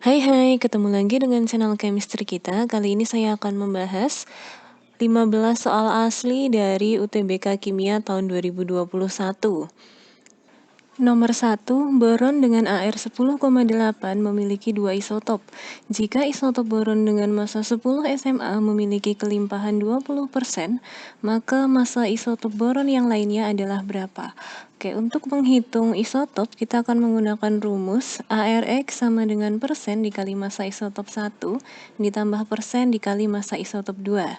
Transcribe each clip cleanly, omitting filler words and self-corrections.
Hai, ketemu lagi dengan channel chemistry kita. Kali ini saya akan membahas 15 soal asli dari UTBK Kimia tahun 2021. Nomor 1, boron dengan Ar 10,8 memiliki 2 isotop. Jika isotop boron dengan massa 10 SMA memiliki kelimpahan 20%, maka massa isotop boron yang lainnya adalah berapa? Oke, untuk menghitung isotop, kita akan menggunakan rumus ARX sama dengan persen dikali massa isotop 1 ditambah persen dikali massa isotop 2.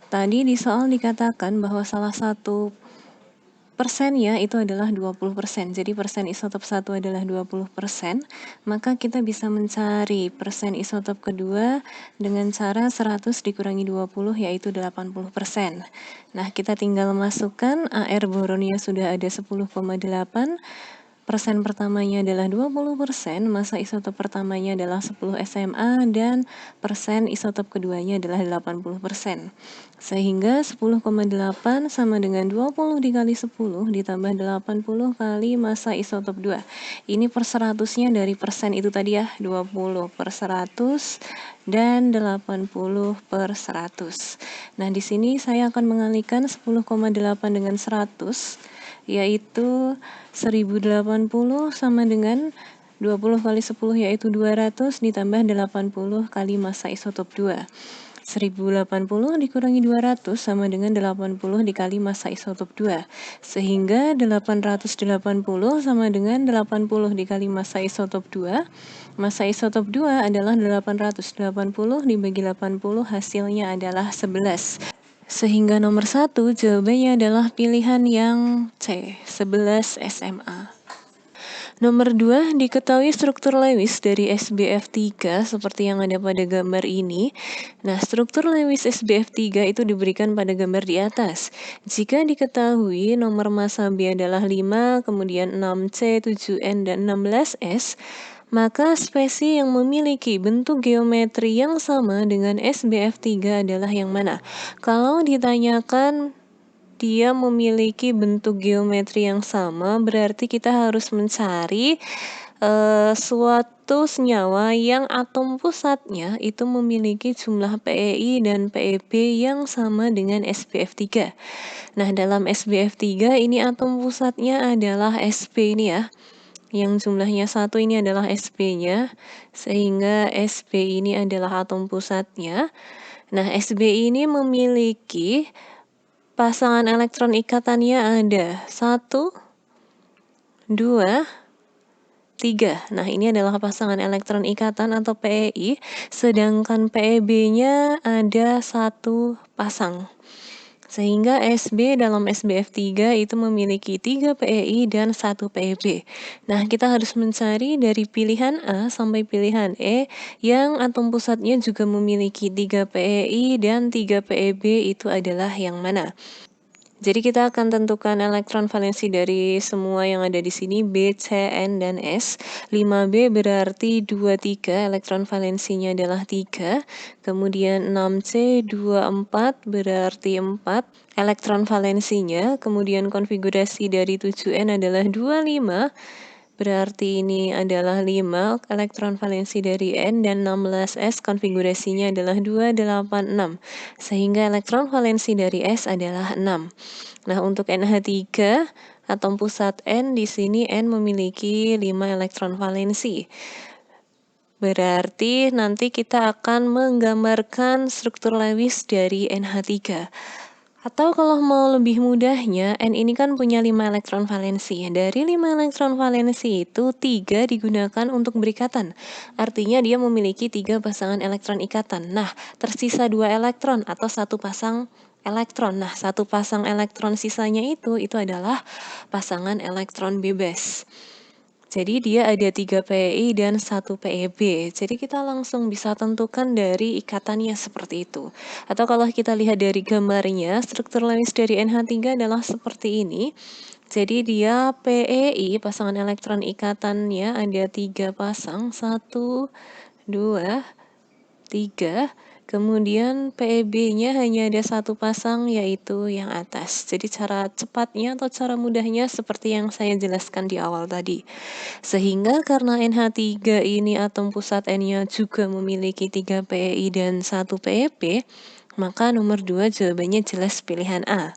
Tadi di soal dikatakan bahwa salah satu persennya itu adalah 20%. Jadi persen isotop 1 adalah 20%, maka kita bisa mencari persen isotop kedua dengan cara 100 dikurangi 20 yaitu 80%. Nah, kita tinggal masukkan Ar boronnya sudah ada 10,8, persen pertamanya adalah 20%, massa isotop pertamanya adalah 10 SMA, dan persen isotop keduanya adalah 80%. Sehingga 10,8 sama dengan 20 dikali 10 ditambah 80 kali massa isotop 2. Ini per 100-nya dari persen itu tadi ya, 20 per 100 dan 80 per 100. Nah, di sini saya akan mengalihkan 10,8 dengan 100, yaitu 1080 sama dengan 20 kali 10 yaitu 200 ditambah 80 kali massa isotop 2. 1080 dikurangi 200 sama dengan 80 dikali massa isotop 2. Sehingga 880 sama dengan 80 dikali massa isotop 2. Massa isotop 2 adalah 880 dibagi 80 hasilnya adalah 11. Sehingga nomor 1 jawabannya adalah pilihan yang C, 11 SMA. Nomor 2, diketahui struktur Lewis dari SBF3 seperti yang ada pada gambar ini. Nah, struktur Lewis SBF3 itu diberikan pada gambar di atas. Jika diketahui nomor massa B adalah 5, kemudian 6C, 7N, dan 16S, maka spesies yang memiliki bentuk geometri yang sama dengan SBF3 adalah yang mana? Kalau ditanyakan dia memiliki bentuk geometri yang sama, berarti kita harus mencari suatu senyawa yang atom pusatnya itu memiliki jumlah PeI dan PeB yang sama dengan SbF3. Nah, dalam SbF3 ini atom pusatnya adalah Sp ini ya. Yang jumlahnya 1 ini adalah Sp-nya, sehingga Sp ini adalah atom pusatnya. Nah, Sb ini memiliki pasangan elektron ikatannya ada 1, 2, 3. Nah, ini adalah pasangan elektron ikatan atau PeI, sedangkan PeB-nya ada 1 pasang. Sehingga Sb dalam SbF3 itu memiliki 3 PeI dan 1 PeB. Nah, kita harus mencari dari pilihan A sampai pilihan E yang atom pusatnya juga memiliki 3 PeI dan 3 PeB itu adalah yang mana. Jadi kita akan tentukan elektron valensi dari semua yang ada di sini, B, C, N, dan S. 5B berarti 23, elektron valensinya adalah 3. Kemudian 6C, 24 berarti 4, elektron valensinya. Kemudian konfigurasi dari 7N adalah 25. Berarti ini adalah 5 elektron valensi dari N, dan 16S konfigurasinya adalah 286. Sehingga elektron valensi dari S adalah 6. Nah, untuk NH3, atom pusat N, di sini N memiliki 5 elektron valensi. Berarti nanti kita akan menggambarkan struktur Lewis dari NH3. Atau kalau mau lebih mudahnya, N ini kan punya 5 elektron valensi. Dari 5 elektron valensi itu 3 digunakan untuk berikatan. Artinya dia memiliki 3 pasangan elektron ikatan. Nah, tersisa 2 elektron atau 1 pasang elektron. Nah, 1 pasang elektron sisanya itu adalah pasangan elektron bebas. Jadi dia ada 3 PeI dan 1 PeB. Jadi kita langsung bisa tentukan dari ikatannya seperti itu. Atau kalau kita lihat dari gambarnya, struktur Lewis dari NH3 adalah seperti ini. Jadi dia PeI, pasangan elektron ikatannya ada 3 pasang, 1, 2, 3. Kemudian PEB-nya hanya ada satu pasang, yaitu yang atas. Jadi cara cepatnya atau cara mudahnya seperti yang saya jelaskan di awal tadi. Sehingga karena NH3 ini atom pusat N-nya juga memiliki 3 PEI dan 1 PEP, maka nomor 2 jawabannya jelas pilihan A.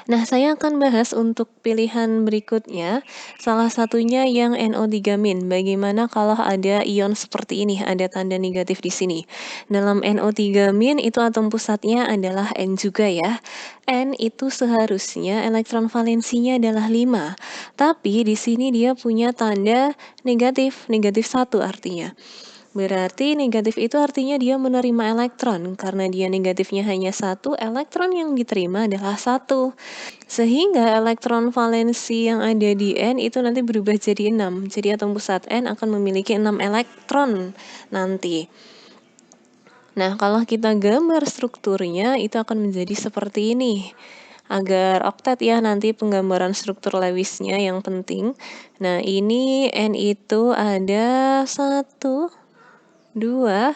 Nah, saya akan bahas untuk pilihan berikutnya, salah satunya yang NO3-. Bagaimana kalau ada ion seperti ini, ada tanda negatif di sini. Dalam NO3- itu atom pusatnya adalah N juga ya. N itu seharusnya elektron valensinya adalah 5. Tapi di sini dia punya tanda negatif, negatif 1 artinya. Berarti negatif itu artinya dia menerima elektron. Karena dia negatifnya hanya 1, elektron yang diterima adalah 1. Sehingga elektron valensi yang ada di N itu nanti berubah jadi 6. Jadi atom pusat N akan memiliki 6 elektron nanti. Nah, kalau kita gambar strukturnya itu akan menjadi seperti ini. Agar oktet ya nanti penggambaran struktur Lewisnya yang penting. Nah, ini N itu ada 1, 2.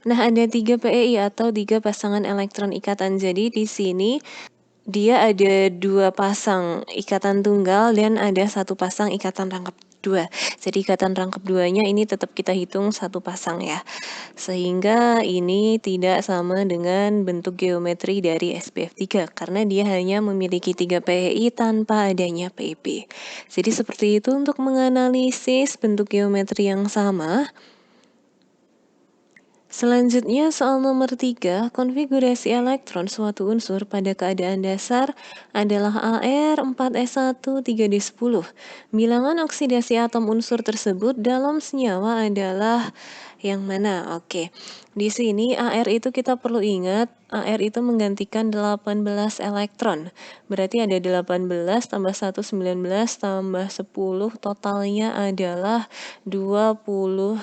Nah, ada 3 PEI atau 3 pasangan elektron ikatan. Jadi di sini dia ada 2 pasang ikatan tunggal dan ada 1 pasang ikatan rangkap 2. Jadi ikatan rangkap 2-nya ini tetap kita hitung 1 pasang ya. Sehingga ini tidak sama dengan bentuk geometri dari SPF3 karena dia hanya memiliki 3 PEI tanpa adanya PEP. Jadi seperti itu untuk menganalisis bentuk geometri yang sama. Selanjutnya soal nomor 3, konfigurasi elektron suatu unsur pada keadaan dasar adalah Ar4s1 3d10. Bilangan oksidasi atom unsur tersebut dalam senyawa adalah yang mana? Oke. Di sini Ar itu kita perlu ingat, Ar itu menggantikan 18 elektron. Berarti ada 18 tambah 1 19 tambah 10 totalnya adalah 29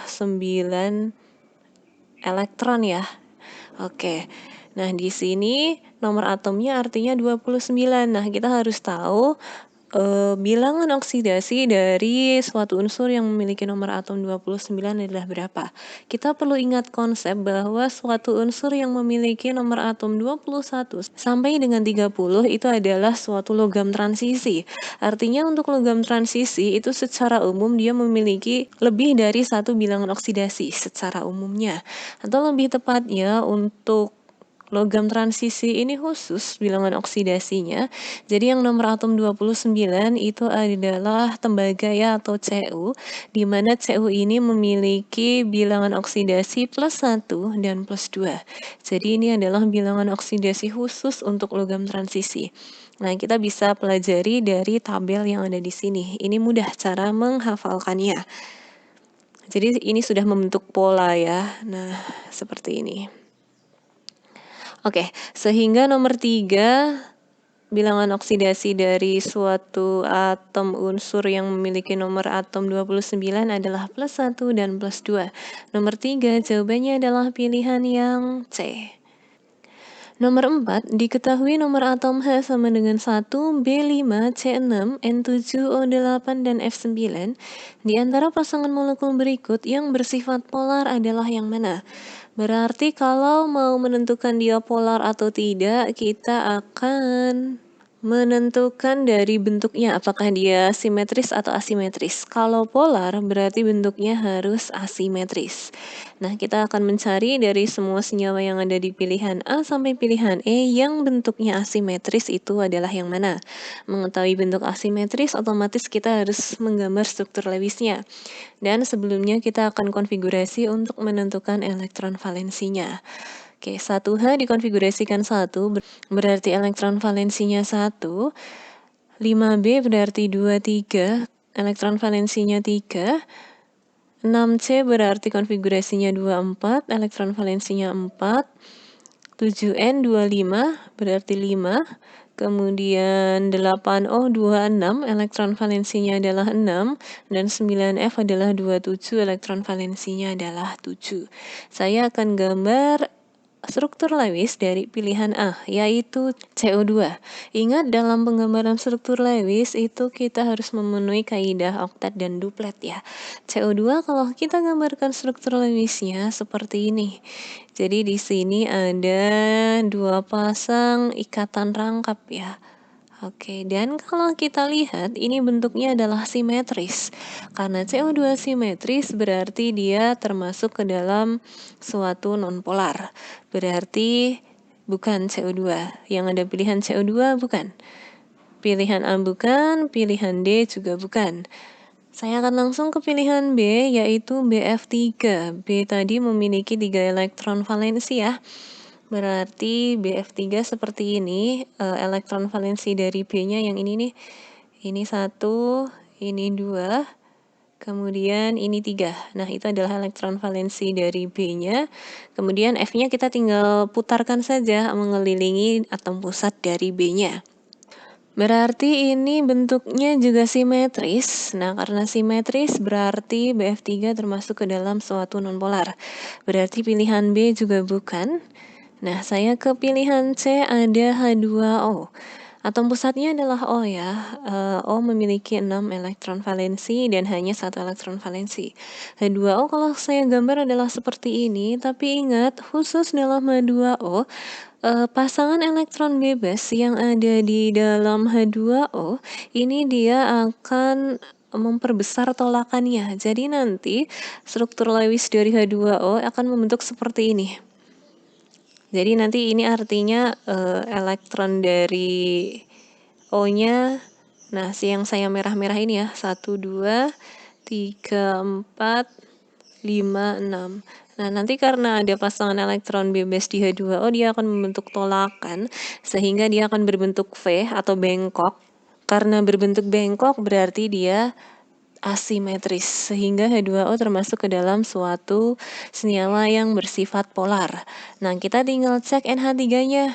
elektron ya. Oke. Nah, di sini nomor atomnya artinya 29. Nah, kita harus tahu bilangan oksidasi dari suatu unsur yang memiliki nomor atom 29 adalah berapa. Kita perlu ingat konsep bahwa suatu unsur yang memiliki nomor atom 21 sampai dengan 30 itu adalah suatu logam transisi. Artinya untuk logam transisi itu secara umum dia memiliki lebih dari satu bilangan oksidasi secara umumnya. Atau lebih tepatnya untuk logam transisi ini khusus bilangan oksidasinya. Jadi yang nomor atom 29 itu adalah tembaga ya atau Cu, di mana Cu ini memiliki bilangan oksidasi plus 1 dan plus 2. Jadi ini adalah bilangan oksidasi khusus untuk logam transisi. Nah, kita bisa pelajari dari tabel yang ada di sini. Ini mudah cara menghafalkannya. Jadi ini sudah membentuk pola ya. Nah, seperti ini. Oke, sehingga nomor 3, bilangan oksidasi dari suatu atom unsur yang memiliki nomor atom 29 adalah plus 1 dan plus 2. Nomor 3, jawabannya adalah pilihan yang C. Nomor 4, diketahui nomor atom H sama dengan 1, B5, C6, N7, O8, dan F9. Di antara pasangan molekul berikut yang bersifat polar adalah yang mana? Berarti kalau mau menentukan dia polar atau tidak, kita akan menentukan dari bentuknya, apakah dia simetris atau asimetris. Kalau polar, berarti bentuknya harus asimetris. Nah, kita akan mencari dari semua senyawa yang ada di pilihan A sampai pilihan E yang bentuknya asimetris itu adalah yang mana. Mengetahui bentuk asimetris, otomatis kita harus menggambar struktur Lewisnya. Dan sebelumnya kita akan konfigurasi untuk menentukan elektron valensinya. Oke, 1H dikonfigurasikan 1, berarti elektron valensinya 1. 5B berarti 2, 3, elektron valensinya 3. 6C berarti konfigurasinya 2, 4, elektron valensinya 4. 7N 25 berarti 5. Kemudian 8O 26, elektron valensinya adalah 6. Dan 9F adalah 27, elektron valensinya adalah 7. Saya akan gambar struktur Lewis dari pilihan A, yaitu CO2. Ingat dalam penggambaran struktur Lewis itu kita harus memenuhi kaidah oktet dan duplet ya. CO2 kalau kita gambarkan struktur Lewisnya seperti ini. Jadi di sini ada dua pasang ikatan rangkap ya. Oke, dan kalau kita lihat ini bentuknya adalah simetris. Karena CO2 simetris berarti dia termasuk ke dalam suatu nonpolar. Berarti bukan CO2. Yang ada pilihan CO2 bukan. Pilihan A bukan, pilihan D juga bukan. Saya akan langsung ke pilihan B, yaitu BF3. B tadi memiliki 3 elektron valensi ya. Berarti BF3 seperti ini, elektron valensi dari B-nya yang ini nih. Ini 1, ini 2, kemudian ini 3. Nah, itu adalah elektron valensi dari B-nya. Kemudian F-nya kita tinggal putarkan saja mengelilingi atom pusat dari B-nya. Berarti ini bentuknya juga simetris. Nah, karena simetris berarti BF3 termasuk ke dalam suatu nonpolar. Berarti pilihan B juga bukan. Nah, saya ke pilihan C ada H2O. Atom pusatnya adalah O ya. O memiliki 6 elektron valensi dan hanya 1 elektron valensi. H2O kalau saya gambar adalah seperti ini, tapi ingat khusus dalam H2O, pasangan elektron bebas yang ada di dalam H2O ini dia akan memperbesar tolakannya. Jadi nanti struktur Lewis dari H2O akan membentuk seperti ini. Jadi nanti ini artinya elektron dari O-nya, nah yang saya merah-merah ini ya, 1, 2, 3, 4, 5, 6. Nah nanti karena ada pasangan elektron bebas di H2O, dia akan membentuk tolakan, sehingga dia akan berbentuk V atau bengkok. Karena berbentuk bengkok berarti dia asimetris, sehingga H2O termasuk ke dalam suatu senyawa yang bersifat polar. Nah, kita tinggal cek NH3-nya.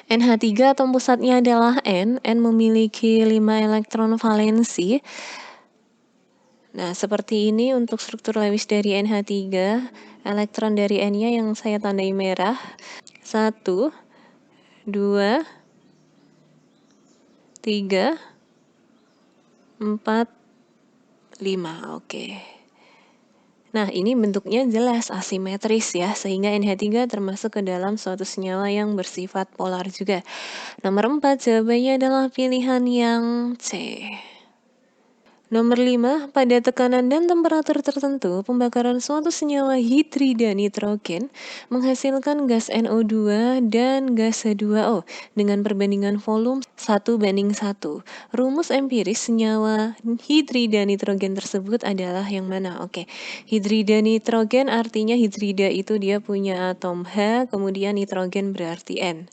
NH3 atom pusatnya adalah N memiliki 5 elektron valensi. Nah, seperti ini untuk struktur Lewis dari NH3. Elektron dari N-nya yang saya tandai merah. 1, 2, 3, 4, 5. Oke. Nah, ini bentuknya jelas asimetris ya, sehingga NH3 termasuk ke dalam suatu senyawa yang bersifat polar juga. Nomor 4, jawabannya adalah pilihan yang C. Nomor 5, pada tekanan dan temperatur tertentu, pembakaran suatu senyawa hidrida nitrogen menghasilkan gas NO2 dan gas H2O dengan perbandingan volume 1:1. Rumus empiris senyawa hidrida nitrogen tersebut adalah yang mana? Oke, hidrida nitrogen artinya hidrida itu dia punya atom H, kemudian nitrogen berarti N.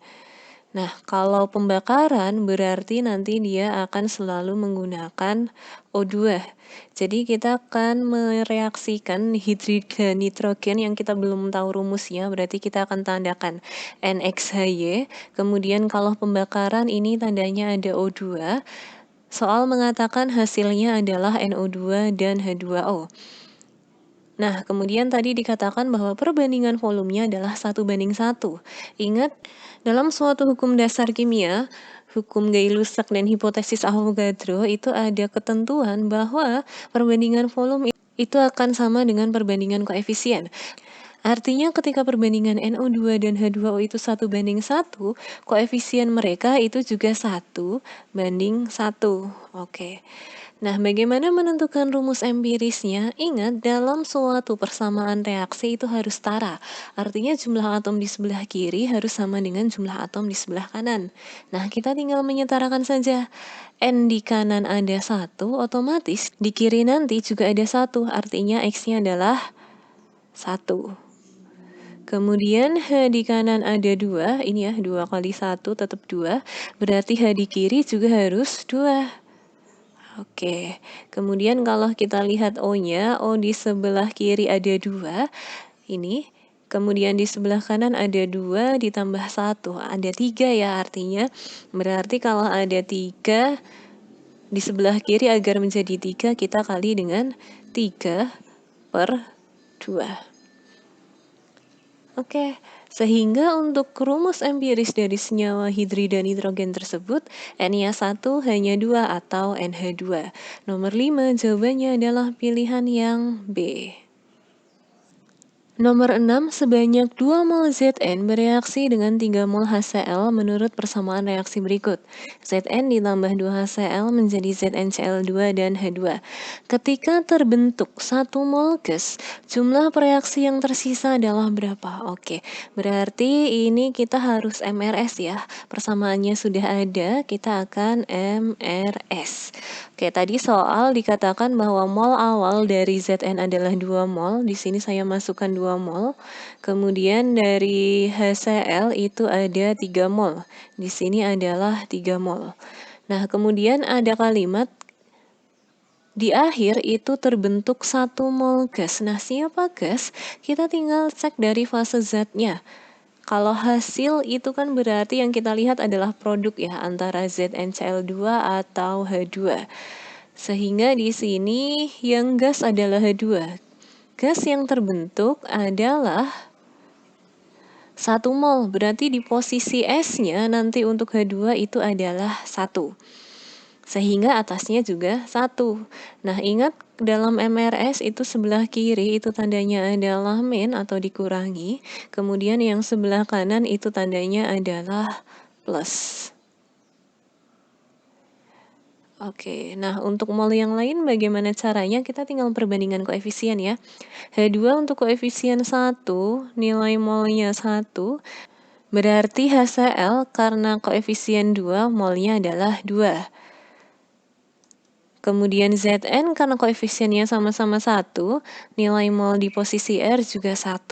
Nah, kalau pembakaran berarti nanti dia akan selalu menggunakan O2. Jadi kita akan mereaksikan hidrida nitrogen yang kita belum tahu rumusnya, berarti kita akan tandakan NXHY. Kemudian kalau pembakaran ini tandanya ada O2. Soal mengatakan hasilnya adalah NO2 dan H2O. Nah, kemudian tadi dikatakan bahwa perbandingan volumenya adalah 1:1. Ingat, dalam suatu hukum dasar kimia, hukum Gay-Lussac dan hipotesis Avogadro itu ada ketentuan bahwa perbandingan volume itu akan sama dengan perbandingan koefisien. Artinya ketika perbandingan NO2 dan H2O itu 1:1, koefisien mereka itu juga 1:1. Oke. Nah, bagaimana menentukan rumus empirisnya? Ingat, dalam suatu persamaan reaksi itu harus setara. Artinya jumlah atom di sebelah kiri harus sama dengan jumlah atom di sebelah kanan. Nah, kita tinggal menyetarakan saja. N di kanan ada 1, otomatis di kiri nanti juga ada 1. Artinya X-nya adalah 1. Kemudian H di kanan ada 2, ini ya 2 kali 1 tetap 2, berarti H di kiri juga harus 2. Oke, kemudian kalau kita lihat O-nya, O di sebelah kiri ada 2, ini. Kemudian di sebelah kanan ada 2 ditambah 1, ada 3 ya artinya. Berarti kalau ada 3 di sebelah kiri agar menjadi 3, kita kali dengan 3/2. Oke, Sehingga untuk rumus empiris dari senyawa hidrida nitrogen tersebut, Na1 hanya 2 atau NH2. Nomor 5 jawabannya adalah pilihan yang B. Nomor 6, sebanyak 2 mol Zn bereaksi dengan 3 mol HCl menurut persamaan reaksi berikut. Zn ditambah 2 HCl menjadi ZnCl2 dan H2. Ketika terbentuk 1 mol gas, jumlah reaksi yang tersisa adalah berapa? Oke, berarti ini kita harus MRS ya. Persamaannya sudah ada, kita akan MRS. Oke, tadi soal dikatakan bahwa mol awal dari Zn adalah 2 mol. Di sini saya masukkan 2 mol. Kemudian dari HCl itu ada 3 mol. Di sini adalah 3 mol. Nah, kemudian ada kalimat di akhir itu terbentuk 1 mol gas. Nah, siapa gas? Kita tinggal cek dari fase zatnya. Kalau hasil itu kan berarti yang kita lihat adalah produk ya, antara ZnCl2 atau H2. Sehingga di sini yang gas adalah H2. Gas yang terbentuk adalah 1 mol, berarti di posisi S-nya nanti untuk H2 itu adalah 1. Sehingga atasnya juga 1. Nah, ingat dalam MRS itu sebelah kiri itu tandanya adalah min atau dikurangi. Kemudian yang sebelah kanan itu tandanya adalah plus. Oke, nah untuk mol yang lain bagaimana caranya? Kita tinggal perbandingan koefisien ya. H2 untuk koefisien 1, nilai molnya 1, berarti HCl karena koefisien 2, molnya adalah 2. Kemudian Zn karena koefisiennya sama-sama 1, nilai mol di posisi R juga 1.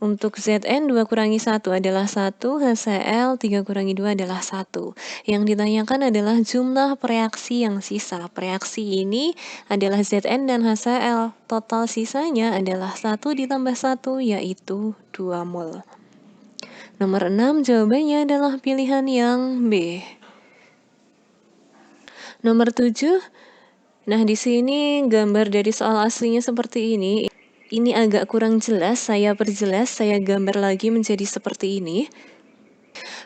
Untuk Zn 2 kurangi 1 adalah 1, HCl 3 kurangi 2 adalah 1. Yang ditanyakan adalah jumlah reaksi yang sisa. Reaksi ini adalah Zn dan HCl. Total sisanya adalah 1 ditambah 1 yaitu 2 mol. Nomor 6 jawabannya adalah pilihan yang B. Nomor 7, nah di sini gambar dari soal aslinya seperti ini. Ini agak kurang jelas, saya perjelas, saya gambar lagi menjadi seperti ini.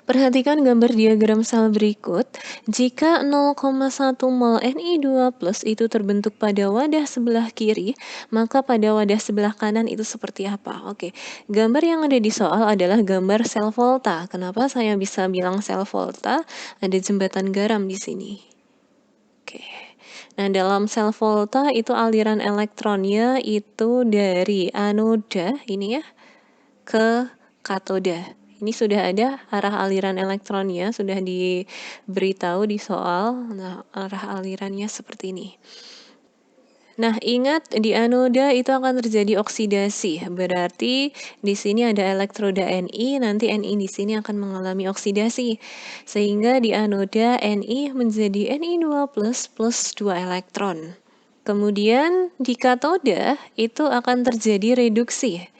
Perhatikan gambar diagram sel berikut. Jika 0,1 mol Ni2+ itu terbentuk pada wadah sebelah kiri, maka pada wadah sebelah kanan itu seperti apa? Oke, gambar yang ada di soal adalah gambar sel volta. Kenapa saya bisa bilang sel volta? Ada jembatan garam di sini. Oke. Nah, dalam sel volta itu aliran elektronnya itu dari anoda ini ya ke katoda. Ini sudah ada arah aliran elektronnya, sudah diberitahu di soal. Nah, arah alirannya seperti ini. Nah, ingat di anoda itu akan terjadi oksidasi. Berarti di sini ada elektroda Ni, nanti Ni di sini akan mengalami oksidasi. Sehingga di anoda Ni menjadi Ni2+ plus 2 elektron. Kemudian di katoda itu akan terjadi reduksi.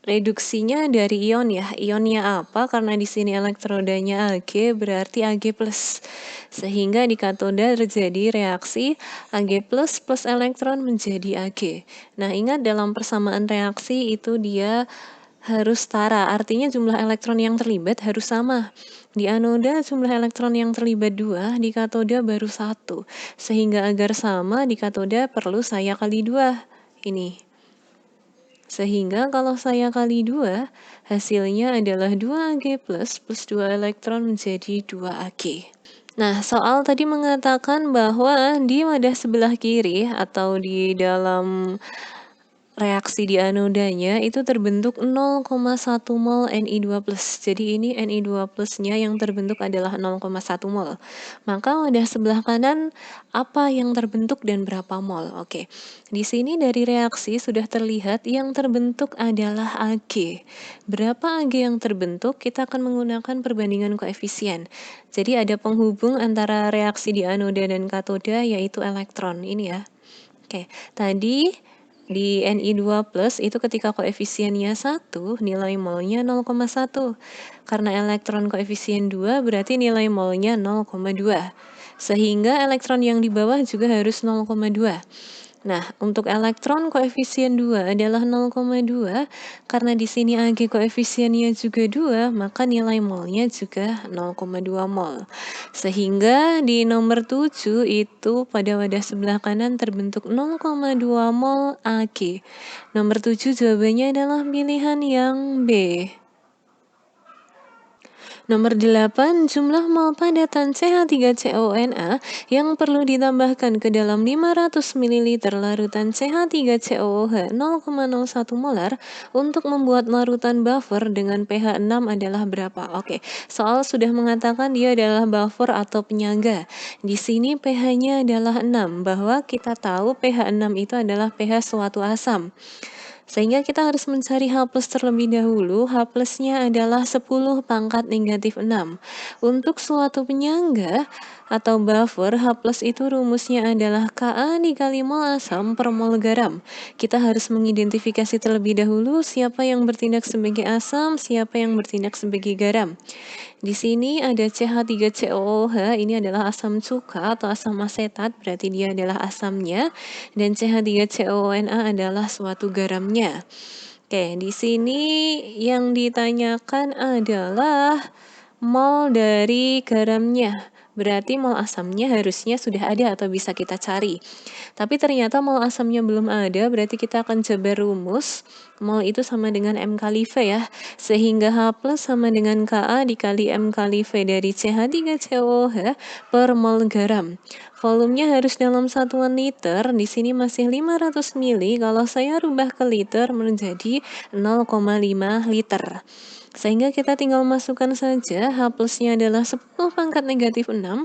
Reduksinya dari ion ya. Ionnya apa? Karena di sini elektrodanya Ag berarti Ag+. Sehingga di katoda terjadi reaksi Ag+ plus elektron menjadi Ag. Nah, ingat dalam persamaan reaksi itu dia harus setara. Artinya jumlah elektron yang terlibat harus sama. Di anoda jumlah elektron yang terlibat 2, di katoda baru 1. Sehingga agar sama di katoda perlu saya kali 2. Ini. Sehingga kalau saya kali 2, hasilnya adalah 2Ag+ plus 2 elektron menjadi 2Ag. Nah, soal tadi mengatakan bahwa di wadah sebelah kiri atau di dalam reaksi di anodanya itu terbentuk 0,1 mol Ni2+. Jadi ini Ni2+-nya yang terbentuk adalah 0,1 mol. Maka wadah sebelah kanan apa yang terbentuk dan berapa mol? Oke. Di sini dari reaksi sudah terlihat yang terbentuk adalah Ag. Berapa Ag yang terbentuk? Kita akan menggunakan perbandingan koefisien. Jadi ada penghubung antara reaksi di anoda dan katoda yaitu elektron. Ini ya. Oke. Tadi di Ni2+ itu ketika koefisiennya 1, nilai molnya 0,1. Karena elektron koefisien 2 berarti nilai molnya 0,2. Sehingga elektron yang di bawah juga harus 0,2. Nah, untuk elektron koefisien 2 adalah 0,2, karena di sini Ag koefisiennya juga 2, maka nilai molnya juga 0,2 mol. Sehingga di nomor 7 itu pada wadah sebelah kanan terbentuk 0,2 mol Ag. Nomor 7 jawabannya adalah pilihan yang B. Nomor 8, jumlah mol padatan CH3CONA yang perlu ditambahkan ke dalam 500 ml larutan CH3COOH 0,01 molar untuk membuat larutan buffer dengan pH 6 adalah berapa? Oke, soal sudah mengatakan dia adalah buffer atau penyangga. Di sini pH-nya adalah 6, bahwa kita tahu pH 6 itu adalah pH suatu asam. Sehingga kita harus mencari H+ terlebih dahulu. H plusnya adalah 10 pangkat negatif 6. Untuk suatu penyangga atau buffer, H+ itu rumusnya adalah Ka dikali mol asam per mol garam. Kita harus mengidentifikasi terlebih dahulu siapa yang bertindak sebagai asam, siapa yang bertindak sebagai garam. Di sini ada CH3COOH, ini adalah asam cuka atau asam asetat, berarti dia adalah asamnya, dan CH3CONA adalah suatu garamnya. Oke, di sini yang ditanyakan adalah mol dari garamnya. Berarti mol asamnya harusnya sudah ada atau bisa kita cari. Tapi ternyata mol asamnya belum ada, berarti kita akan coba rumus. Mol itu sama dengan M kali V ya. Sehingga H+ sama dengan Ka dikali M kali V dari CH3COOH per mol garam. Volumenya harus dalam satuan liter, di sini masih 500 mili, kalau saya rubah ke liter menjadi 0,5 liter. Sehingga kita tinggal masukkan saja, H plusnya adalah 10 pangkat negatif 6,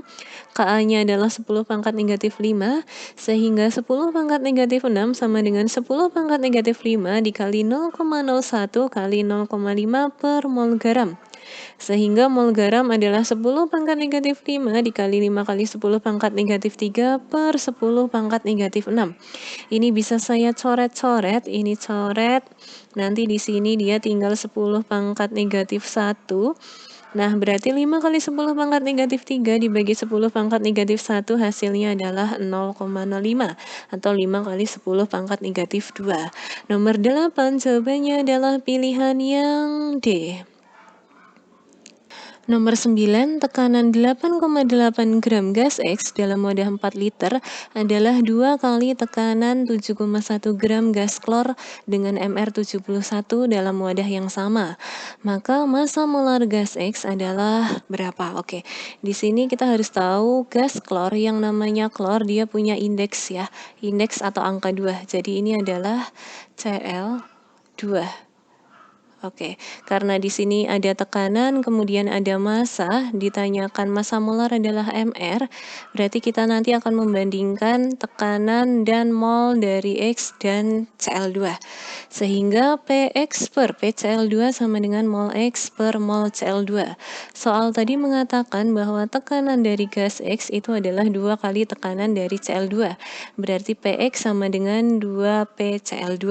Ka-nya adalah 10 pangkat negatif 5, sehingga 10 pangkat negatif 6 sama dengan 10 pangkat negatif 5 dikali 0,01 kali 0,5 per mol garam. Sehingga mol garam adalah 10 pangkat negatif 5 dikali 5 kali 10 pangkat negatif 3 per 10 pangkat negatif 6. Ini bisa saya coret-coret, ini coret, nanti di sini dia tinggal 10 pangkat negatif 1. Nah, berarti 5 kali 10 pangkat negatif 3 dibagi 10 pangkat negatif 1 hasilnya adalah 0,05 atau 5 kali 10 pangkat negatif 2. Nomor 8 jawabannya adalah pilihan yang D. Nomor 9, tekanan 8,8 gram gas X dalam wadah 4 liter adalah 2 kali tekanan 7,1 gram gas klor dengan MR71 dalam wadah yang sama. Maka massa molar gas X adalah berapa? Oke, di sini kita harus tahu gas klor yang namanya klor dia punya indeks ya, indeks atau angka 2. Jadi ini adalah Cl2. Oke, karena di sini ada tekanan, kemudian ada massa, ditanyakan massa molar adalah Mr, berarti kita nanti akan membandingkan tekanan dan mol dari X dan Cl2. Sehingga Px per PCl2 sama dengan mol X per mol Cl2. Soal tadi mengatakan bahwa tekanan dari gas X itu adalah 2 kali tekanan dari Cl2. Berarti Px sama dengan 2 PCl2.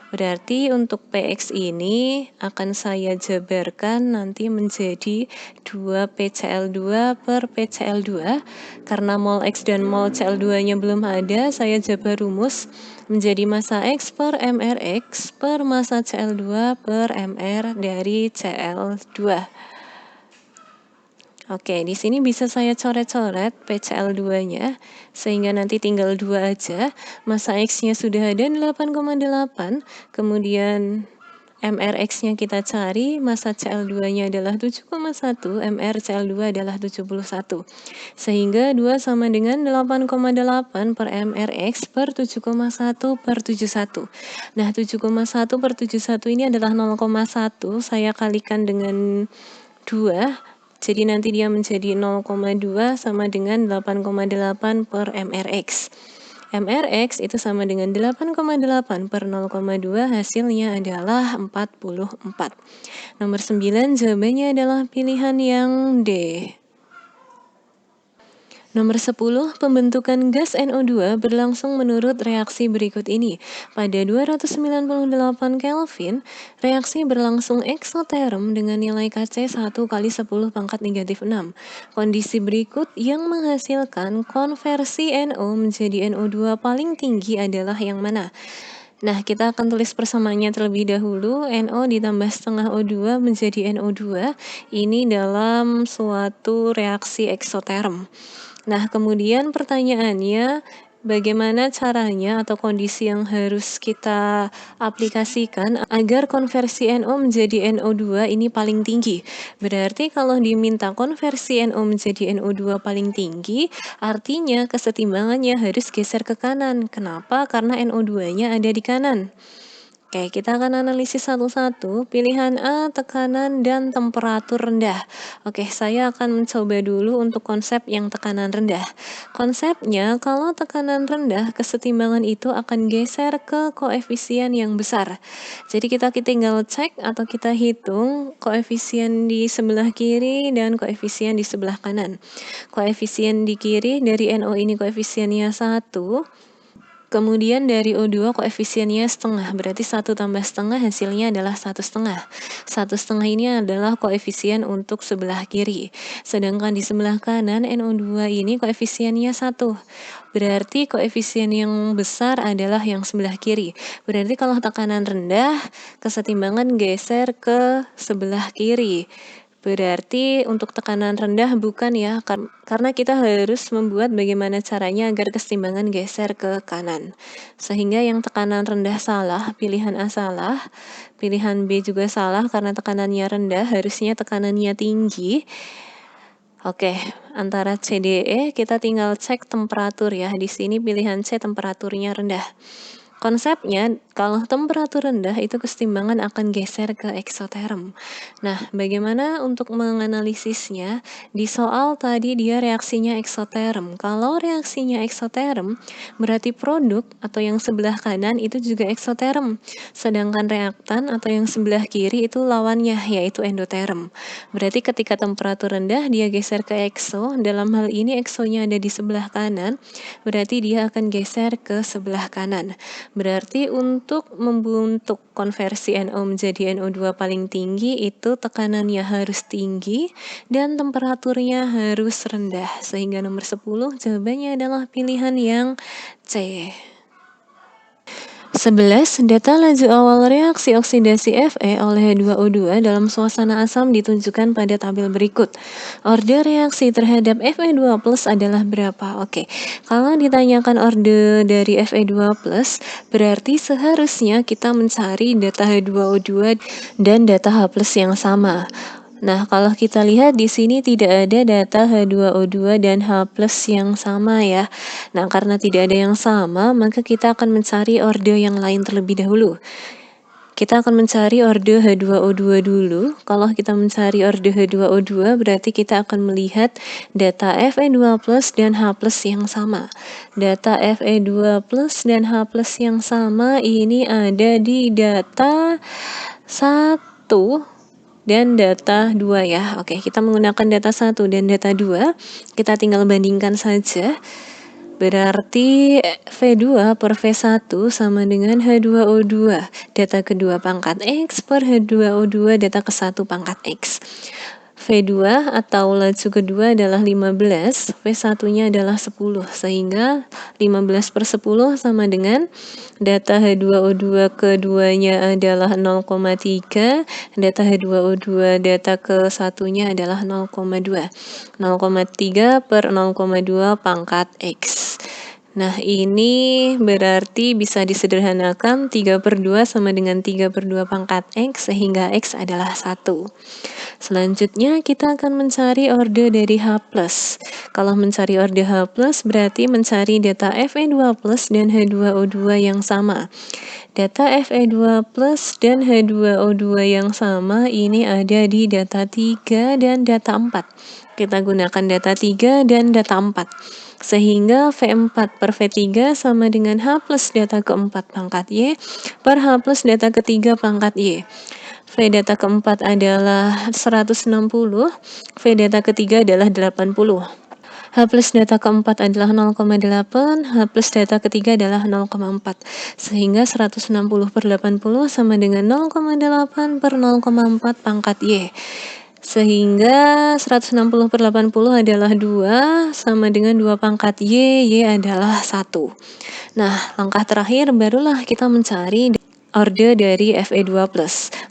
Berarti untuk Px ini akan saya jabarkan nanti menjadi 2 PCl2 per PCl2. Karena mol X dan mol Cl2-nya belum ada, saya jabar rumus menjadi massa X per MRX per massa Cl2 per MR dari Cl2. Oke, di sini bisa saya coret-coret PCl2-nya, sehingga nanti tinggal 2 aja. Massa X-nya sudah ada 8,8, kemudian MRX-nya kita cari, massa Cl2-nya adalah 7,1, MR Cl2 adalah 71. Sehingga 2 sama dengan 8,8 per MRX per 7,1 per 71. Nah, 7,1 per 71 ini adalah 0,1, saya kalikan dengan 2, jadi nanti dia menjadi 0,2 sama dengan 8,8 per MRX. MRX itu sama dengan 8,8 per 0,2, hasilnya adalah 44. Nomor 9 jawabannya adalah pilihan yang D. Nomor 10, pembentukan gas NO2 berlangsung menurut reaksi berikut ini. Pada 298 Kelvin, reaksi berlangsung eksoterm dengan nilai Kc 1 kali 10 pangkat negatif 6. Kondisi berikut yang menghasilkan konversi NO menjadi NO2 paling tinggi adalah yang mana? Nah, kita akan tulis persamaannya terlebih dahulu. NO ditambah setengah O2 menjadi NO2. Ini dalam suatu reaksi eksoterm. Nah, kemudian pertanyaannya, bagaimana caranya atau kondisi yang harus kita aplikasikan agar konversi NO menjadi NO2 ini paling tinggi? Berarti kalau diminta konversi NO menjadi NO2 paling tinggi, artinya kesetimbangannya harus geser ke kanan. Kenapa? Karena NO2-nya ada di kanan. Oke, kita akan analisis satu-satu. Pilihan A, tekanan dan temperatur rendah. Oke, saya akan mencoba dulu untuk konsep yang tekanan rendah. Konsepnya, kalau tekanan rendah, kesetimbangan itu akan geser ke koefisien yang besar. Jadi kita tinggal cek atau kita hitung koefisien di sebelah kiri dan koefisien di sebelah kanan. Koefisien di kiri dari NO ini koefisiennya 1. Kemudian dari O2 koefisiennya setengah, berarti 1 tambah setengah hasilnya adalah 1,5. 1,5 ini adalah koefisien untuk sebelah kiri. Sedangkan di sebelah kanan NO2 ini koefisiennya 1. Berarti koefisien yang besar adalah yang sebelah kiri. Berarti kalau tekanan rendah, kesetimbangan geser ke sebelah kiri. Berarti untuk tekanan rendah bukan ya, karena kita harus membuat bagaimana caranya agar kesetimbangan geser ke kanan. Sehingga yang tekanan rendah salah, pilihan A salah, pilihan B juga salah karena tekanannya rendah, harusnya tekanannya tinggi. Oke, antara C, D, E kita tinggal cek temperatur ya. Di sini pilihan C temperaturnya rendah. Konsepnya, kalau temperatur rendah itu kesetimbangan akan geser ke eksoterm. Nah, bagaimana untuk menganalisisnya? Di soal tadi dia reaksinya eksoterm. Kalau reaksinya eksoterm, berarti produk atau yang sebelah kanan itu juga eksoterm. Sedangkan reaktan atau yang sebelah kiri itu lawannya, yaitu endoterm. Berarti ketika temperatur rendah, dia geser ke ekso. Dalam hal ini eksonya ada di sebelah kanan, berarti dia akan geser ke sebelah kanan. Berarti untuk membentuk konversi NO menjadi NO2 paling tinggi itu tekanannya harus tinggi dan temperaturnya harus rendah. Sehingga nomor 10 jawabannya adalah pilihan yang C. 11. Data laju awal reaksi oksidasi Fe oleh H2O2 dalam suasana asam ditunjukkan pada tabel berikut. Orde reaksi terhadap Fe2+ adalah berapa? Oke, kalau ditanyakan orde dari Fe2+, berarti seharusnya kita mencari data H2O2 dan data H+ yang sama. Nah, kalau kita lihat di sini tidak ada data H2O2 dan H+ yang sama ya. Nah, karena tidak ada yang sama, maka kita akan mencari orde yang lain terlebih dahulu. Kita akan mencari orde H2O2 dulu. Kalau kita mencari orde H2O2, berarti kita akan melihat data Fe2+ dan H+ yang sama. Data Fe2+ dan H+ yang sama ini ada di data 1 dan data 2 ya. Oke, kita menggunakan data 1 dan data 2. Kita tinggal bandingkan saja. Berarti V2 per V1 sama dengan H2O2. Data kedua pangkat X per H2O2 data ke-1 pangkat X. V2 atau laju kedua adalah 15, V1-nya adalah 10, sehingga 15 per 10 sama dengan data H2O2 keduanya adalah 0,3, data H2O2 data ke-1-nya adalah 0,2. 0,3 per 0,2 pangkat X. Nah, ini berarti bisa disederhanakan 3 per 2 sama dengan 3 per 2 pangkat X, sehingga X adalah 1. Selanjutnya kita akan mencari orde dari H+. Kalau mencari orde H+, berarti mencari data Fe2+ dan H2O2 yang sama. Data Fe2+ dan H2O2 yang sama ini ada di data 3 dan data 4. Kita gunakan data 3 dan data 4. Sehingga V4 per V3 sama dengan H+ data keempat pangkat Y per H+ data ketiga pangkat Y. V data keempat adalah 160, V data ketiga adalah 80. H plus data keempat adalah 0,8, H plus data ketiga adalah 0,4. Sehingga 160/80 sama dengan 0,8 per 0,4 pangkat Y. Sehingga 160/80 adalah 2, sama dengan 2 pangkat Y adalah 1. Nah, langkah terakhir barulah kita mencari orde dari Fe2+.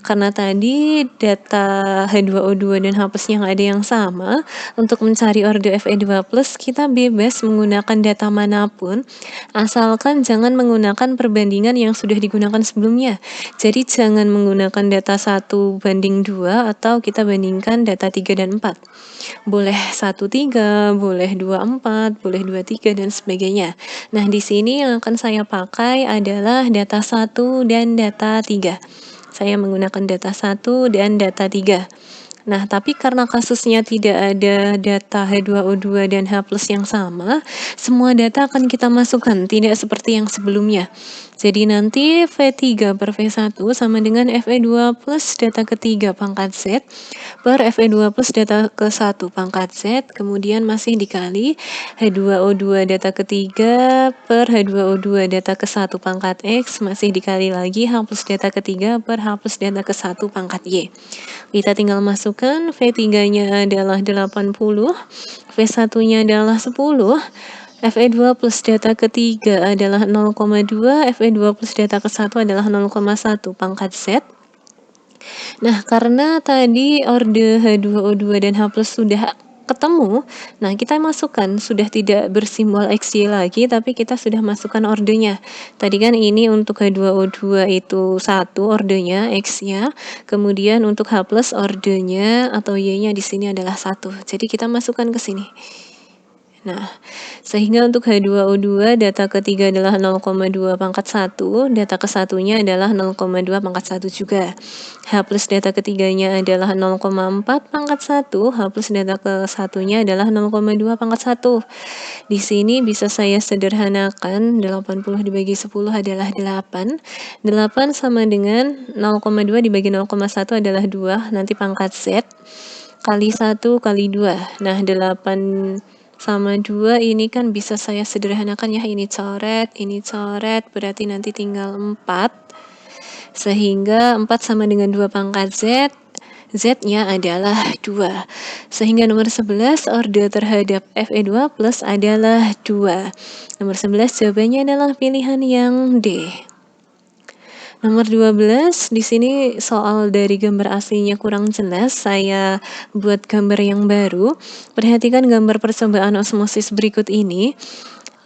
Karena tadi data H2O2 dan H+ yang ada yang sama, untuk mencari orde Fe2+, kita bebas menggunakan data manapun, asalkan jangan menggunakan perbandingan yang sudah digunakan sebelumnya. Jadi jangan menggunakan data 1:2 atau kita bandingkan data 3 dan 4. Boleh 1,3, boleh 2,4, boleh 2,3, dan sebagainya. Nah, di sini yang akan saya pakai adalah data 1 dan data 3. Saya menggunakan data 1 dan data 3. Nah, tapi karena kasusnya tidak ada data H2O2 dan H+ yang sama, semua data akan kita masukkan, tidak seperti yang sebelumnya. Jadi nanti V3 per V1 sama dengan Fe2 plus data ketiga pangkat Z per Fe2 plus data ke-1 pangkat Z, kemudian masih dikali H2O2 data ketiga per H2O2 data ke-1 pangkat X, masih dikali lagi H plus data ketiga per H plus data ke-1 pangkat Y. Kita tinggal masukkan, V3-nya adalah 80, V1-nya adalah 10, Fe2 plus data ketiga adalah 0,2, Fe2 plus data ke-1 adalah 0,1 pangkat Z. Nah, karena tadi orde H2O2 dan H+ sudah ketemu, nah kita masukkan, sudah tidak bersimbol XY lagi, tapi kita sudah masukkan ordenya. Tadi kan ini untuk H2O2 itu 1 ordenya, X-nya, kemudian untuk H+ ordenya atau Y-nya di sini adalah 1. Jadi kita masukkan ke sini. Nah, sehingga untuk H2O2 data ketiga adalah 0,2 pangkat 1, data ke-1-nya adalah 0,2 pangkat 1 juga. H plus data ketiganya adalah 0,4 pangkat 1, H plus data ke-1-nya adalah 0,2 pangkat 1. Di sini bisa saya sederhanakan, 80 dibagi 10 adalah 8. 8 sama dengan 0,2 dibagi 0,1 adalah 2, nanti pangkat Z, kali 1 kali 2. Nah, 8 sama 2 ini kan bisa saya sederhanakan ya, ini coret, berarti nanti tinggal 4. Sehingga 4 sama dengan 2 pangkat Z, Z-nya adalah 2. Sehingga nomor 11 orde terhadap Fe2+ adalah 2. Nomor 11 jawabannya adalah pilihan yang D. Nomor 12, di sini soal dari gambar aslinya kurang jelas, saya buat gambar yang baru. Perhatikan gambar percobaan osmosis berikut ini.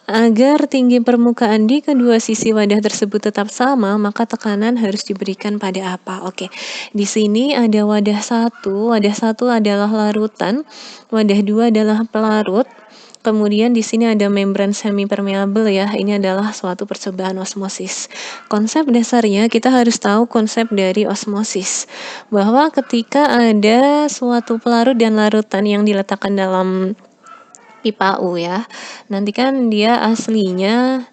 Agar tinggi permukaan di kedua sisi wadah tersebut tetap sama, maka tekanan harus diberikan pada apa? Oke, di sini ada wadah 1. Wadah 1 adalah larutan, wadah 2 adalah pelarut. Kemudian di sini ada membran semipermeabel ya, ini adalah suatu percobaan osmosis. Konsep dasarnya kita harus tahu konsep dari osmosis, bahwa ketika ada suatu pelarut dan larutan yang diletakkan dalam pipa U ya, nanti kan dia aslinya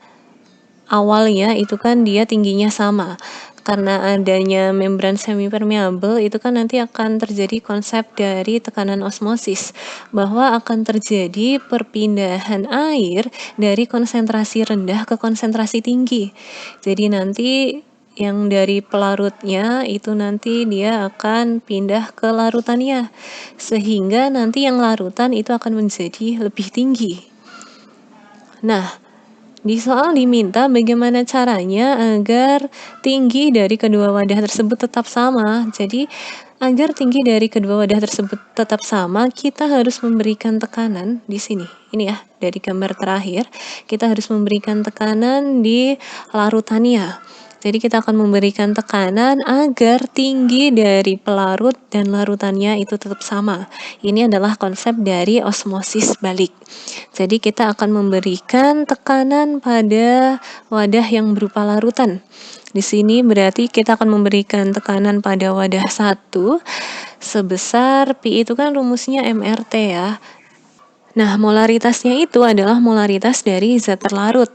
awalnya itu kan dia tingginya sama. Karena adanya membran semipermeabel itu kan nanti akan terjadi konsep dari tekanan osmosis, bahwa akan terjadi perpindahan air dari konsentrasi rendah ke konsentrasi tinggi. Jadi nanti yang dari pelarutnya itu nanti dia akan pindah ke larutannya, sehingga nanti yang larutan itu akan menjadi lebih tinggi. Nah, di soal diminta bagaimana caranya agar tinggi dari kedua wadah tersebut tetap sama. Jadi, agar tinggi dari kedua wadah tersebut tetap sama, kita harus memberikan tekanan di sini. Ini ya, dari gambar terakhir, kita harus memberikan tekanan di larutannya. Jadi kita akan memberikan tekanan agar tinggi dari pelarut dan larutannya itu tetap sama. Ini adalah konsep dari osmosis balik. Jadi kita akan memberikan tekanan pada wadah yang berupa larutan. Di sini berarti kita akan memberikan tekanan pada wadah 1 sebesar Pi itu kan rumusnya MRT ya. Nah, molaritasnya itu adalah molaritas dari zat terlarut.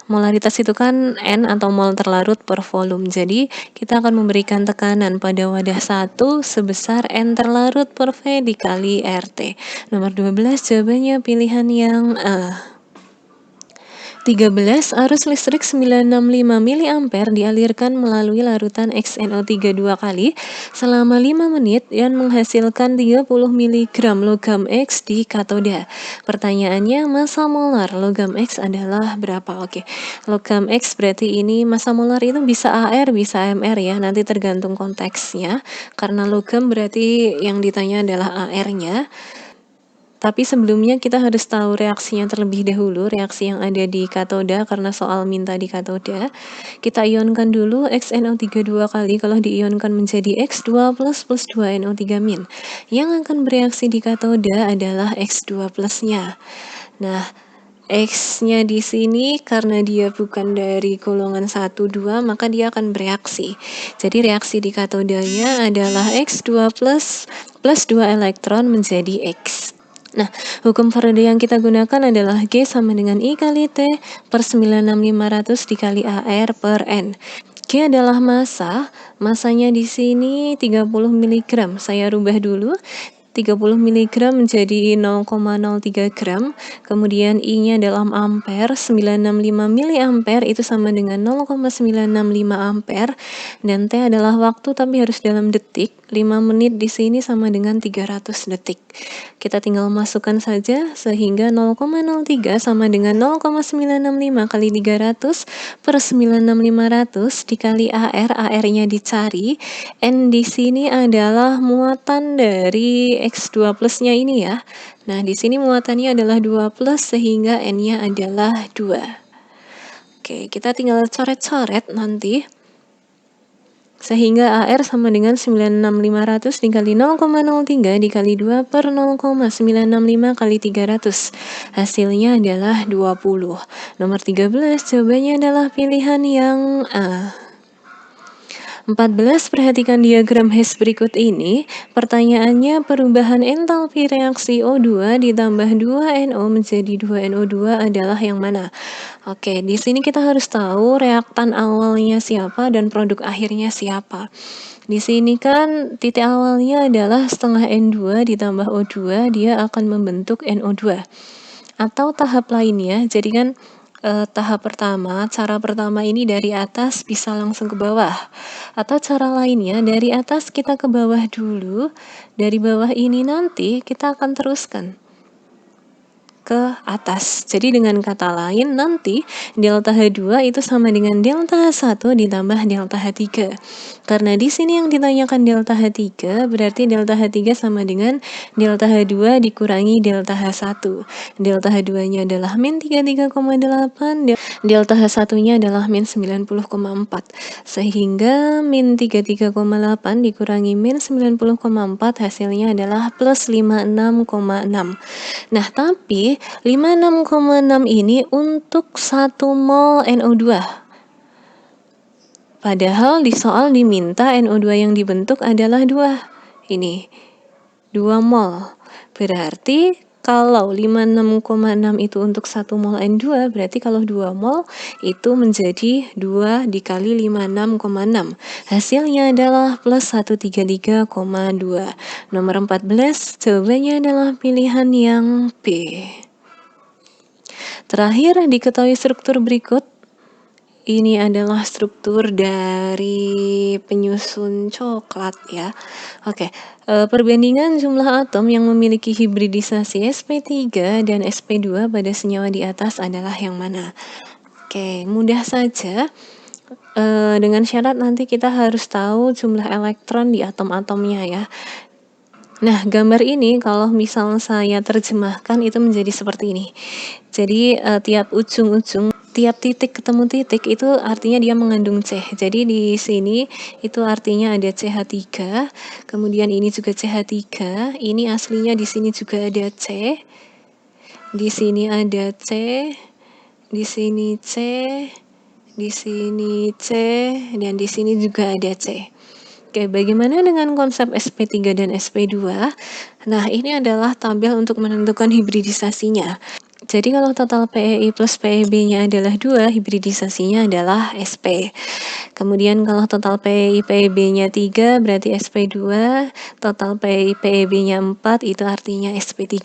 Molaritas itu kan N atau mol terlarut per volume. Jadi, kita akan memberikan tekanan pada wadah 1 sebesar N terlarut per V dikali RT. Nomor 12 jawabannya pilihan yang A. 13. Arus listrik 965 mA dialirkan melalui larutan XnO3 dua kali selama 5 menit dan menghasilkan 30 mg logam X di katoda. Pertanyaannya, massa molar logam X adalah berapa? Oke, logam X berarti ini massa molar itu bisa AR, bisa MR ya, nanti tergantung konteksnya. Karena logam berarti yang ditanya adalah AR-nya. Tapi sebelumnya kita harus tahu reaksinya terlebih dahulu, reaksi yang ada di katoda karena soal minta di katoda. Kita ionkan dulu XnO3 dua kali, kalau diionkan menjadi X2 plus 2NO3 min. Yang akan bereaksi di katoda adalah X2 plusnya. Nah, X-nya di sini karena dia bukan dari golongan 1, 2, maka dia akan bereaksi. Jadi reaksi di katodanya adalah X2 plus 2 elektron menjadi X. Nah, hukum Faraday yang kita gunakan adalah G sama dengan I kali T per 96500 dikali AR per N. G adalah massa, massanya di sini 30 mg. Saya rubah dulu. 30 mg menjadi 0,03 gram, kemudian I-nya dalam ampere, 965 mA itu sama dengan 0,965 ampere, dan T adalah waktu tapi harus dalam detik, 5 menit di sini sama dengan 300 detik. Kita tinggal masukkan saja, sehingga 0,03 sama dengan 0,965 kali 300 per 96500 dikali AR, AR-nya dicari, N di sini adalah muatan dari X2 plusnya ini ya. Nah, di sini muatannya adalah 2 plus sehingga N-nya adalah 2. Oke, kita tinggal coret-coret nanti. Sehingga AR sama dengan 96500 dikali 0,03 dikali 2 per 0,965 kali 300. Hasilnya adalah 20. Nomor 13 jawabannya adalah pilihan yang A. 14. Perhatikan diagram Hess berikut ini. Pertanyaannya, perubahan entalpi reaksi O2 ditambah 2NO menjadi 2NO2 adalah yang mana? Oke, di sini kita harus tahu reaktan awalnya siapa dan produk akhirnya siapa. Di sini kan titik awalnya adalah setengah N2 ditambah O2, dia akan membentuk NO2. Atau tahap lainnya, jadi kan tahap pertama, cara pertama ini dari atas bisa langsung ke bawah. Atau cara lainnya, dari atas kita ke bawah dulu, dari bawah ini nanti kita akan teruskan ke atas. Jadi dengan kata lain, nanti delta H2 itu sama dengan delta H1 ditambah delta H3. Karena di sini yang ditanyakan delta H3, berarti delta H3 sama dengan delta H2 dikurangi delta H1. Delta H2-nya adalah min 33,8, delta H1-nya adalah min 90,4. Sehingga min 33,8 dikurangi min 90,4 hasilnya adalah plus 56,6. Nah, tapi 56,6 ini untuk 1 mol NO2. Padahal di soal diminta NO2 yang dibentuk adalah 2. Ini, 2 mol. Berarti kalau 56,6 itu untuk 1 mol N2, berarti kalau 2 mol itu menjadi 2 dikali 56,6. Hasilnya adalah plus 133,2. Nomor 14, jawabannya adalah pilihan yang B. Terakhir, diketahui struktur berikut. Ini adalah struktur dari penyusun coklat ya. Oke, perbandingan jumlah atom yang memiliki hibridisasi sp3 dan sp2 pada senyawa di atas adalah yang mana? Oke, mudah saja. Dengan syarat nanti kita harus tahu jumlah elektron di atom-atomnya ya. Nah, gambar ini kalau misal saya terjemahkan itu menjadi seperti ini. Jadi tiap ujung-ujung, tiap titik ketemu titik itu artinya dia mengandung C. Jadi di sini itu artinya ada CH3, kemudian ini juga CH3, ini aslinya di sini juga ada C, di sini ada C, di sini C, di sini C, dan di sini juga ada C. Oke, bagaimana dengan konsep sp3 dan sp2? Nah, ini adalah tabel untuk menentukan hibridisasinya. Jadi kalau total PEI plus PEB-nya adalah 2, hibridisasinya adalah SP. Kemudian kalau total PEI PEB-nya 3, berarti SP2, total PEI PEB-nya 4, itu artinya SP3.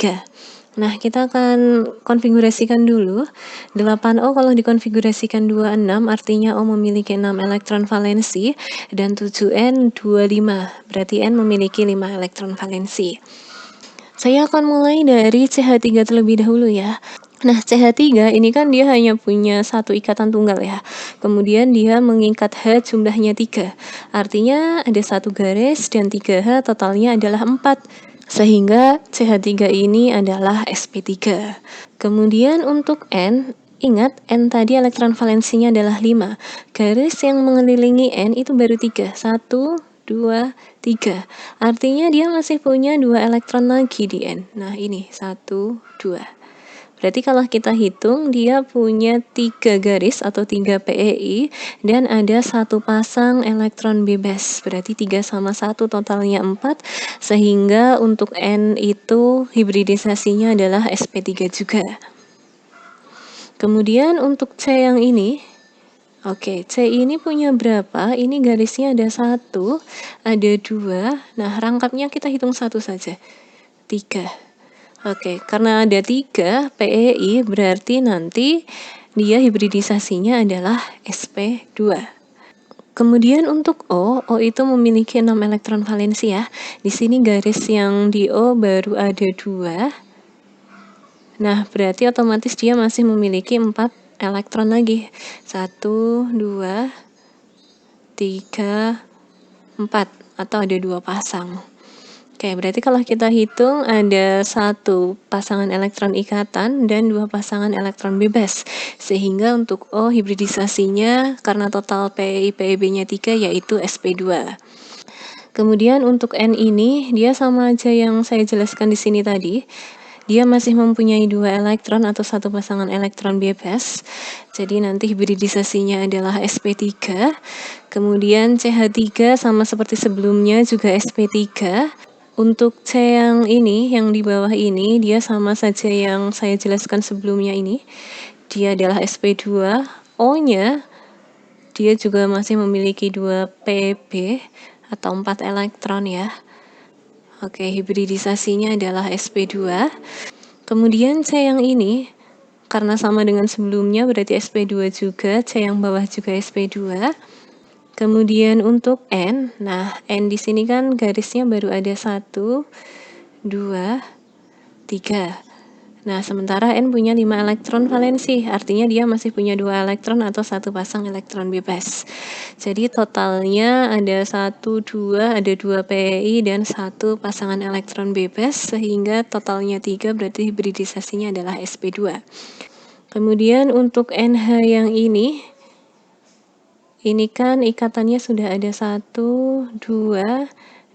Nah, kita akan konfigurasikan dulu. 8O kalau dikonfigurasikan 26, artinya O memiliki 6 elektron valensi, dan 7N 25, berarti N memiliki 5 elektron valensi. Saya akan mulai dari CH3 terlebih dahulu ya. Nah, CH3 ini kan dia hanya punya satu ikatan tunggal ya. Kemudian dia mengikat H jumlahnya 3. Artinya ada satu garis dan 3H totalnya adalah 4. Sehingga CH3 ini adalah SP3. Kemudian untuk N, ingat N tadi elektron valensinya adalah 5. Garis yang mengelilingi N itu baru 3. 1, 2, 3. Artinya dia masih punya 2 elektron lagi di N. Nah ini 1, 2. Berarti kalau kita hitung dia punya 3 garis atau 3 PEI dan ada satu pasang elektron bebas. Berarti 3 sama 1 totalnya 4, sehingga untuk N itu hibridisasinya adalah SP3 juga. Kemudian untuk C yang ini, oke, C ini punya berapa? Ini garisnya ada 1, ada 2. Nah, rangkapnya kita hitung 1 saja. 3. Oke, karena ada 3 PEI, berarti nanti dia hibridisasinya adalah SP2. Kemudian untuk O itu memiliki 6 elektron valensi ya. Di sini garis yang di O baru ada 2. Nah, berarti otomatis dia masih memiliki 4 elektron lagi. 1, 2, 3, 4, atau ada 2 pasang. Oke, berarti kalau kita hitung ada 1 pasangan elektron ikatan dan 2 pasangan elektron bebas. Sehingga untuk O hibridisasinya karena total PEI PEB-nya 3 yaitu SP2. Kemudian untuk N ini dia sama aja yang saya jelaskan di sini tadi. Dia masih mempunyai 2 elektron atau 1 pasangan elektron bebas. Jadi nanti hibridisasinya adalah SP3. Kemudian CH3 sama seperti sebelumnya juga SP3. Untuk C yang ini, yang di bawah ini, dia sama saja yang saya jelaskan sebelumnya ini. Dia adalah SP2. O-nya, dia juga masih memiliki 2 PB atau 4 elektron ya. Oke, hibridisasinya adalah SP2. Kemudian C yang ini, karena sama dengan sebelumnya berarti SP2 juga, C yang bawah juga SP2. Kemudian untuk N, nah N di sini kan garisnya baru ada 1, 2, 3. Nah, sementara N punya 5 elektron valensi, artinya dia masih punya 2 elektron atau 1 pasang elektron bebas. Jadi totalnya ada 1, 2, ada 2 PEI dan 1 pasangan elektron bebas, sehingga totalnya 3, berarti hibridisasinya adalah SP2. Kemudian untuk NH yang ini kan ikatannya sudah ada 1, 2,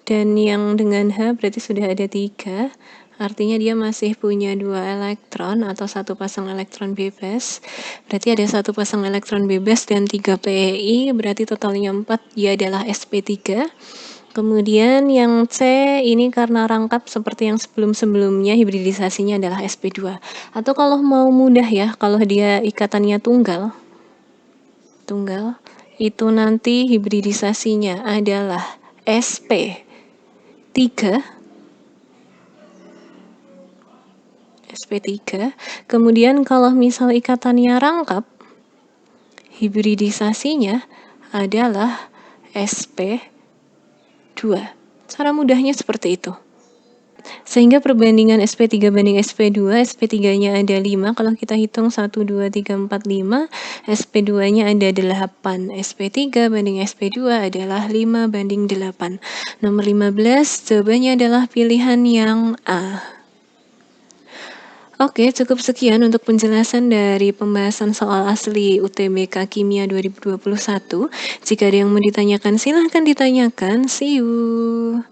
dan yang dengan H berarti sudah ada 3. Artinya dia masih punya 2 elektron atau 1 pasang elektron bebas. Berarti ada 1 pasang elektron bebas dan 3 PEI, berarti totalnya 4, dia adalah SP3. Kemudian yang C ini karena rangkap seperti yang sebelum-sebelumnya, hibridisasinya adalah SP2. Atau kalau mau mudah ya, kalau dia ikatannya tunggal, itu nanti hibridisasinya adalah SP3. Kemudian kalau misal ikatannya rangkap, hibridisasinya adalah SP2. Cara mudahnya seperti itu. Sehingga perbandingan SP3 banding SP2, SP3-nya ada 5, kalau kita hitung 1, 2, 3, 4, 5, SP2-nya ada 8. SP3 banding SP2 adalah 5 banding 8. Nomor 15, jawabannya adalah pilihan yang A. Oke, cukup sekian untuk penjelasan dari pembahasan soal asli UTBK Kimia 2021. Jika ada yang mau ditanyakan, silahkan ditanyakan. See you!